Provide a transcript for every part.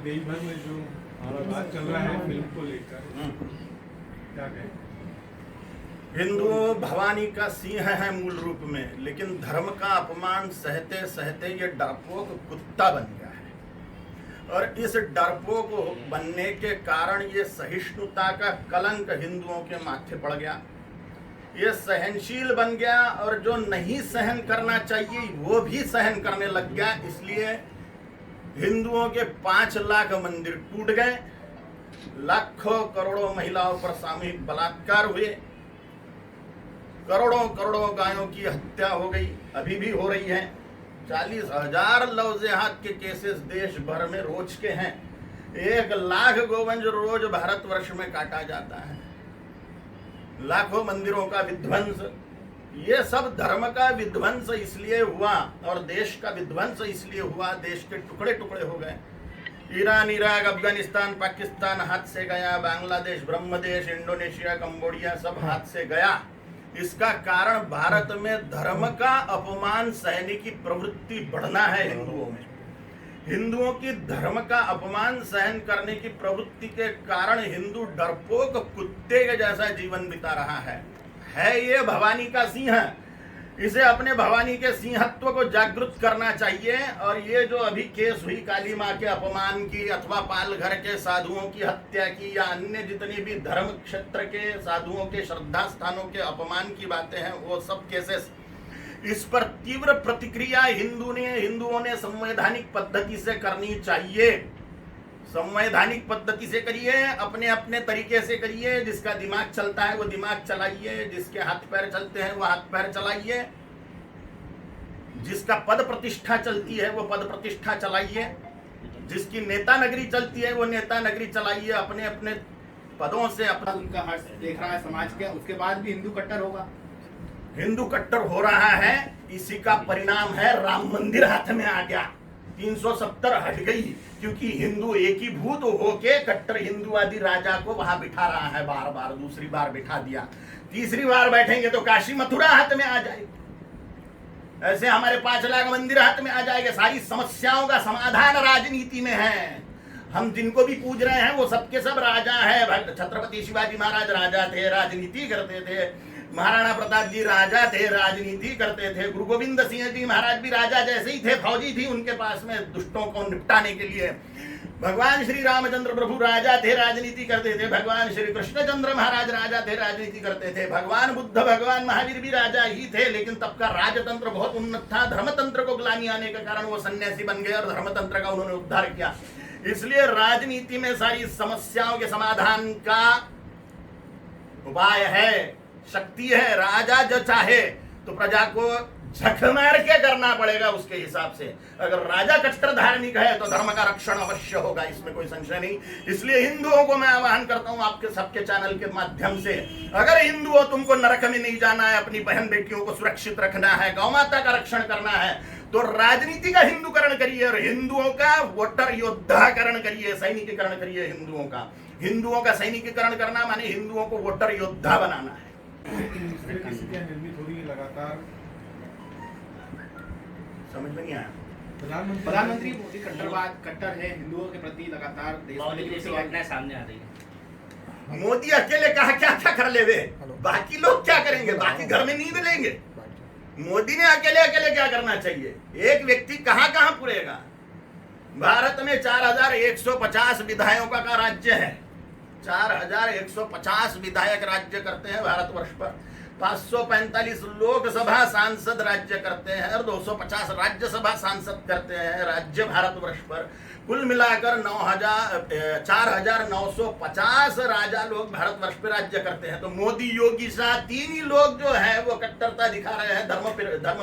देश भर में जो बात चल रहा है फिल्म को लेकर, क्या कहें? हिंदू भवानी का सिंह है मूल रूप में, लेकिन धर्म का अपमान सहते सहते ये डरपोक कुत्ता बन गया है। और इस डरपोक बनने के कारण ये सहिष्णुता का कलंक हिंदुओं के माथे पड़ गया। ये सहनशील बन गया और जो नहीं सहन करना चाहिए वो भी सहन करने लग गया। इसलिए हिंदुओं के 5 लाख मंदिर टूट गए, लाखों करोड़ों महिलाओं पर सामूहिक बलात्कार हुए, करोड़ों करोड़ों गायों की हत्या हो गई, अभी भी हो रही है। 40,000 लव जिहाद के केसेस देश भर में रोज के हैं। 1 लाख गोवंश रोज भारतवर्ष में काटा जाता है। लाखों मंदिरों का विध्वंस, ये सब धर्म का विध्वंस इसलिए हुआ और देश का विध्वंस इसलिए हुआ, देश के टुकड़े टुकड़े हो गए। ईरान, इराक, अफगानिस्तान, पाकिस्तान हाथ से गया, बांग्लादेश, ब्रह्मदेश, इंडोनेशिया, कंबोडिया सब हाथ से गया। इसका कारण भारत में धर्म का अपमान सहने की प्रवृत्ति बढ़ना है। हिंदुओं में हिंदुओं की धर्म का अपमान सहन करने की प्रवृत्ति के कारण हिंदू डरपोक कुत्ते के जैसा जीवन बिता रहा है। ये भवानी का सिंह, इसे अपने भवानी के सिंहत्व को जागृत करना चाहिए। और ये जो अभी केस हुई काली माँ के अपमान की अथवा पालघर के साधुओं की हत्या की या अन्य जितनी भी धर्म क्षेत्र के साधुओं के श्रद्धा स्थानों के अपमान की बातें हैं, वो सब केसेस, इस पर तीव्र प्रतिक्रिया हिंदुओं ने संवैधानिक पद्धति से करनी चाहिए। संवैधानिक पद्धति से करिए, अपने अपने तरीके से करिए। जिसका दिमाग चलता है वो दिमाग चलाइए, जिसके हाथ पैर चलते हैं वो हाथ पैर चलाइए, जिसका पद प्रतिष्ठा चलती है वो पद प्रतिष्ठा चलाइए, जिसकी नेता नगरी चलती है वो नेता नगरी चलाइए। अपने अपने पदों से अपना उनका हर्ष देख रहा है समाज के, उसके बाद भी हिंदू कट्टर होगा। हिंदू कट्टर हो रहा है, इसी का परिणाम है राम मंदिर हाथ में आ गया, 370 हट गई, क्योंकि हिंदू एकीभूत होके कट्टर हिंदुवादी राजा को वहां बिठा रहा है। बार बार दूसरी बार बिठा दिया, तीसरी बार बैठेंगे तो काशी मथुरा हाथ में आ जाएगी। ऐसे हमारे 5 लाख मंदिर हाथ में आ जाएंगे। सारी समस्याओं का समाधान राजनीति में है। हम जिनको भी पूज रहे हैं वो सबके सब राजा है। छत्रपति शिवाजी महाराज राजा थे, राजनीति करते थे। महाराणा प्रताप जी राजा थे, राजनीति करते थे। गुरु गोविंद सिंह जी महाराज भी राजा जैसे ही थे, फौजी थी उनके पास में दुष्टों को निपटाने के लिए। भगवान श्री रामचंद्र प्रभु राजा थे, राजनीति करते थे। भगवान श्री कृष्णचंद्र महाराज राजा थे, राजनीति करते थे। भगवान बुद्ध, भगवान महावीर भी राजा ही थे, लेकिन तब का राजतंत्र बहुत उन्नत था। धर्मतंत्र को ग्लानि आने के कारण वो सन्यासी बन गए और धर्मतंत्र का उन्होंने उद्धार किया। इसलिए राजनीति में सारी समस्याओं के समाधान का उपाय है, शक्ति है। राजा जो चाहे तो प्रजा को झक मार के करना पड़ेगा उसके हिसाब से। अगर राजा कट्टर धार्मिक है तो धर्म का रक्षण अवश्य होगा, इसमें कोई संशय नहीं। इसलिए हिंदुओं को मैं आह्वान करता हूं आपके सबके चैनल के माध्यम से, अगर हिंदू हो, तुमको नरक में नहीं जाना है, अपनी बहन बेटियों को सुरक्षित रखना है, गौ माता का रक्षण करना है, तो राजनीति का हिंदूकरण करिए और हिंदुओं का वोटर योद्धाकरण करिए, सैनिकीकरण करिए। हिंदुओं का सैनिकीकरण करना माने हिंदुओं को वोटर योद्धा बनाना है। निर्मित हो रही है लगातार, समझ में नहीं आया। प्रधानमंत्री मोदी कट्टर है, हिंदुओं के प्रति लगातार देश में घटनाएं सामने आ रही है। मोदी अकेले कहा क्या क्या कर ले वे, बाकी लोग क्या करेंगे? बाकी घर में नींद लेंगे। मोदी ने अकेले क्या करना चाहिए? एक व्यक्ति कहां कहां पुरेगा? भारत में 4150 विधायकों का राज्य है। 4150 विधायक राज्य करते हैं भारतवर्ष पर। 545 लोकसभा सांसद राज्य करते हैं और 250 राज्यसभा सांसद करते हैं राज्य भारतवर्ष पर। कुल मिलाकर 4950 राजा लोग भारतवर्ष पे राज्य करते हैं। तो मोदी, योगी शाह, 3 ही लोग जो है वो कट्टरता दिखा रहे हैं, धर्म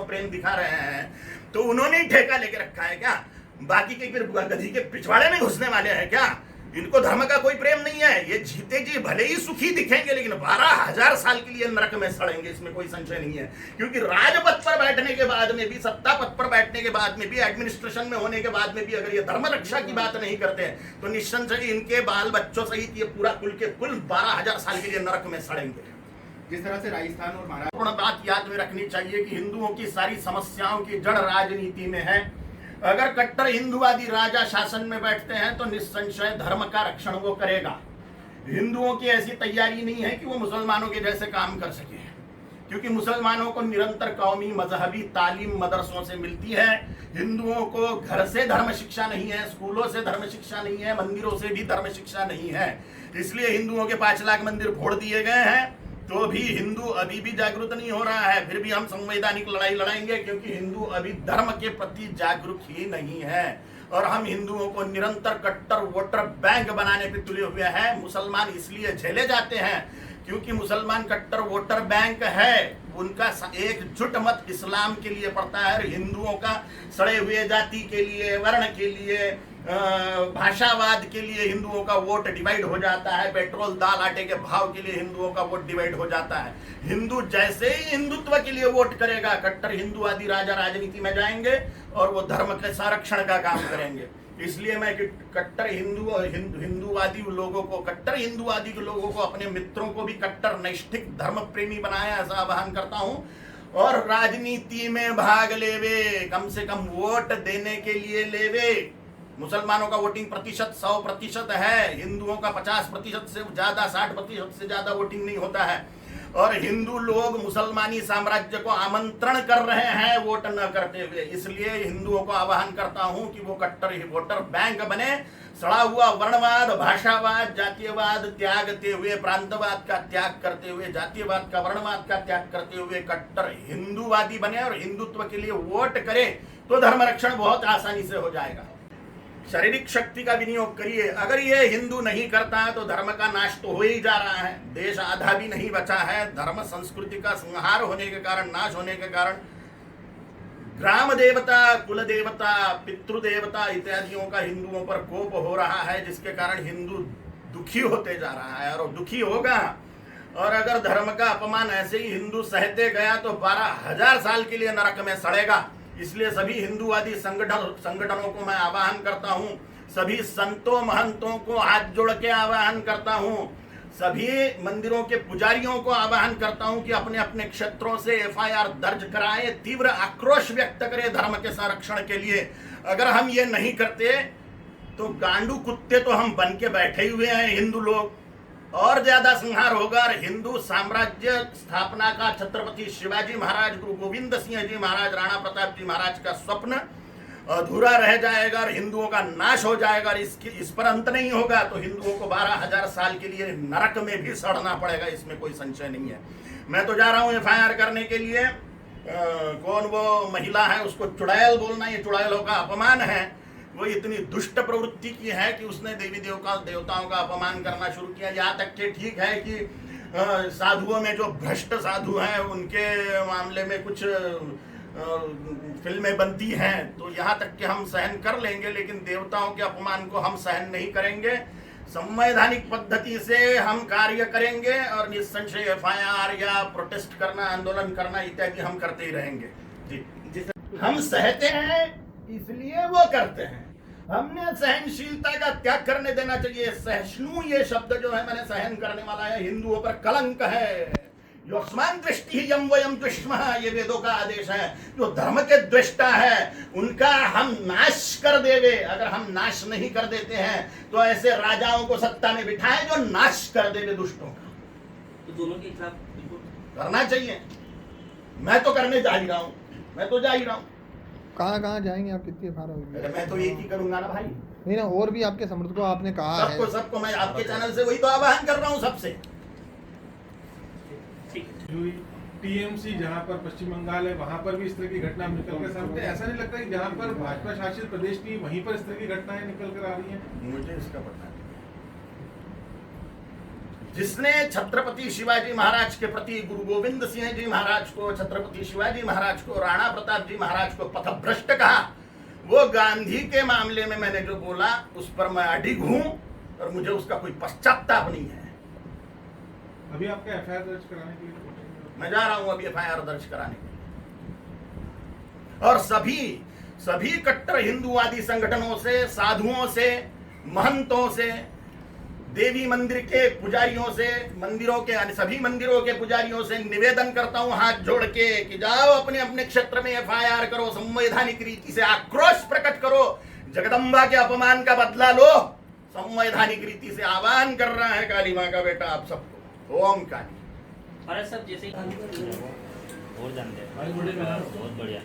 प्रेम दिखा रहे हैं। तो उन्होंने ही ठेका लेके रखा है क्या? बाकी के फिर गधी के पिछवाड़े में घुसने वाले हैं क्या? इनको धर्म का कोई प्रेम नहीं है। ये जीते जी भले ही सुखी दिखेंगे, लेकिन 12,000 साल के लिए नरक में सड़ेंगे, इसमें कोई संशय नहीं है। क्योंकि राजपथ पर बैठने के बाद में भी, सत्ता पथ पर बैठने के बाद में भी, एडमिनिस्ट्रेशन में होने के बाद में भी अगर ये धर्म रक्षा की बात नहीं करते हैं तो निस्संशय इनके बाल बच्चों सहित ये पूरा कुल के कुल 12,000 साल के लिए नरक में सड़ेंगे। जिस तरह से राजस्थान और महाराष्ट्र, बात याद में रखनी चाहिए कि हिंदुओं की सारी समस्याओं की जड़ राजनीति में है। अगर कट्टर हिंदूवादी राजा शासन में बैठते हैं तो निस्संशय धर्म का रक्षण वो करेगा। हिंदुओं की ऐसी तैयारी नहीं है कि वो मुसलमानों के जैसे काम कर सके, क्योंकि मुसलमानों को निरंतर कौमी मजहबी तालीम मदरसों से मिलती है। हिंदुओं को घर से धर्म शिक्षा नहीं है, स्कूलों से धर्म शिक्षा नहीं है, मंदिरों से भी धर्म शिक्षा नहीं है। इसलिए हिंदुओं के 5 लाख मंदिर फोड़ दिए गए हैं, तो भी हिंदू अभी भी जागरूक नहीं हो रहा है। फिर भी हम संवैधानिक लड़ाई लड़ाएंगे, क्योंकि हिंदू अभी धर्म के प्रति जागरूक ही नहीं है। और हम हिंदुओं को निरंतर कट्टर वोटर बैंक बनाने पे तुले हुए हैं। मुसलमान इसलिए झेले जाते हैं क्योंकि मुसलमान कट्टर वोटर बैंक है, उनका एकजुट मत इस्लाम के लिए पड़ता है। हिंदुओं का सड़े हुए जाति के लिए, वर्ण के लिए, भाषावाद के लिए हिंदुओं का वोट डिवाइड हो जाता है। पेट्रोल दाल आटे के भाव के लिए हिंदुओं का वोट डिवाइड हो जाता है। हिंदू जैसे ही हिंदुत्व के लिए वोट करेगा, कट्टर हिंदुवादी राजा राजनीति में जाएंगे और वो धर्म के संरक्षण का काम करेंगे। इसलिए मैं कट्टर हिंदूवादी लोगों को, कट्टर हिंदूवादी के लोगों को, अपने मित्रों को भी कट्टर नैष्ठिक धर्म प्रेमी बनाया, ऐसा आह्वान करता हूं। और राजनीति में भाग लेवे, कम से कम वोट देने के लिए लेवे। मुसलमानों का वोटिंग प्रतिशत 100% है, हिंदुओं का 50% से ज्यादा, 60% से ज्यादा वोटिंग नहीं होता है। और हिंदू लोग मुसलमानी साम्राज्य को आमंत्रण कर रहे हैं वोट न करते हुए। इसलिए हिंदुओं को आह्वान करता हूं कि वो कट्टर वोटर बैंक बने। सड़ा हुआ वर्णवाद, भाषावाद, जातीयवाद त्यागते हुए, प्रांतवाद का त्याग करते हुए, जातीयवाद का, वर्णवाद का त्याग करते हुए कट्टर हिंदूवादी बने और हिंदुत्व के लिए वोट करे, तो धर्म रक्षण बहुत आसानी से हो जाएगा। शारीरिक शक्ति का विनियोग करिए। अगर ये हिंदू नहीं करता है तो धर्म का नाश तो हो ही जा रहा है। देश आधा भी नहीं बचा है। धर्म संस्कृति का संहार होने के कारण, नाश होने के कारण ग्राम देवता, कुल देवता, पितृदेवता इत्यादियों का हिंदुओं पर कोप हो रहा है, जिसके कारण हिंदू दुखी होते जा रहा है और दुखी होगा। और अगर धर्म का अपमान ऐसे ही हिंदू सहते गया तो 12,000 साल के लिए नरक में सड़ेगा। इसलिए सभी हिंदूवादी संगठनों को मैं आह्वान करता हूं, सभी संतों महंतों को हाथ जोड़ के आह्वान करता हूं, सभी मंदिरों के पुजारियों को आह्वान करता हूं कि अपने अपने क्षेत्रों से FIR दर्ज कराएं, तीव्र आक्रोश व्यक्त करें धर्म के संरक्षण के लिए। अगर हम ये नहीं करते तो गांडू कुत्ते तो हम बन के बैठे हुए हैं हिंदू लोग, और ज्यादा संहार होगा। हिंदू साम्राज्य स्थापना का छत्रपति शिवाजी महाराज, गुरु गोविंद सिंह जी महाराज, राणा प्रताप जी महाराज का स्वप्न अधूरा रह जाएगा और हिंदुओं का नाश हो जाएगा। और इस पर अंत नहीं होगा तो हिंदुओं को 12,000 साल के लिए नरक में भी सड़ना पड़ेगा, इसमें कोई संशय नहीं है। मैं तो जा रहा हूं FIR करने के लिए। कौन वो महिला है, उसको चुड़ैल बोलना, ये चुड़ैलों का अपमान है। वो इतनी दुष्ट प्रवृत्ति की है कि उसने देवी देवताओं का अपमान करना शुरू किया। यहाँ तक कि ठीक है कि साधुओं में जो भ्रष्ट साधु हैं उनके मामले में कुछ फिल्में बनती हैं, तो यहाँ तक कि हम सहन कर लेंगे, लेकिन देवताओं के अपमान को हम सहन नहीं करेंगे। संवैधानिक पद्धति से हम कार्य करेंगे और निस्संशय FIR या प्रोटेस्ट करना, आंदोलन करना इत्यादि हम करते ही रहेंगे। जी, हम सहते हैं इसलिए वो करते हैं। हमने सहनशीलता का त्याग करने देना चाहिए। सहिष्णु ये शब्द जो है, मैंने सहन करने वाला है, हिंदुओं पर कलंक है। योस्मान दृष्टि यम वयम दुष्मः, ये वेदों का आदेश है। जो धर्म के द्वेष्टा है उनका हम नाश कर देवे। अगर हम नाश नहीं कर देते हैं तो ऐसे राजाओं को सत्ता में बिठाए जो नाश कर देवे दुष्टों का। तो दोनों के खिलाफ करना चाहिए। मैं तो करने जा ही रहा हूँ, मैं तो जा ही रहा हूँ। कहाँ जाएंगे आप, कितनी FIR होगी? मैं तो एक ही करूंगा ना भाई। नहीं ना, और भी आपके समर्थकों आपने कहा है। सबको मैं आपके चैनल से वही तो आह्वान कर रहा हूँ सबसे। TMC जहां पर पश्चिम बंगाल है वहां पर भी इस तरह की घटना निकल कर सामने। ऐसा नहीं लगता कि जहां पर भाजपा शासित प्रदेश की वहीं पर इस तरह की घटनाएं निकल कर आ रही हैं? मुझे इसका पता है। जिसने छत्रपति शिवाजी महाराज के प्रति, गुरु गोविंद सिंह जी महाराज को, छत्रपति शिवाजी महाराज को, राणा प्रताप जी महाराज को पथभ्रष्ट कहा, वो गांधी के मामले में मैंने जो बोला उस पर मैं अडिग हूं और मुझे उसका कोई पश्चाताप नहीं है। अभी आपका FIR दर्ज कराने के लिए मैं जा रहा हूं अभी FIR दर्ज कराने के लिए। और सभी कट्टर हिंदूवादी संगठनों से, साधुओं से, महंतों से, देवी मंदिर के पुजारियों से, मंदिरों के सभी मंदिरों के पुजारियों से निवेदन करता हूं हाथ जोड़ के कि जाओ अपने अपने क्षेत्र में FIR करो, संवैधानिक रीति से आक्रोश प्रकट करो, जगदम्बा के अपमान का बदला लो। संवैधानिक रीति से आह्वान कर रहा है काली माँ का बेटा आप सबको। ओम काली। महाराज साहब जैसे ही और जानते हैं बहुत बढ़िया,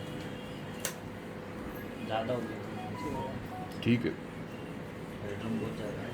ज़्यादा हो गया ठीक है। बहुत ज़्यादा है।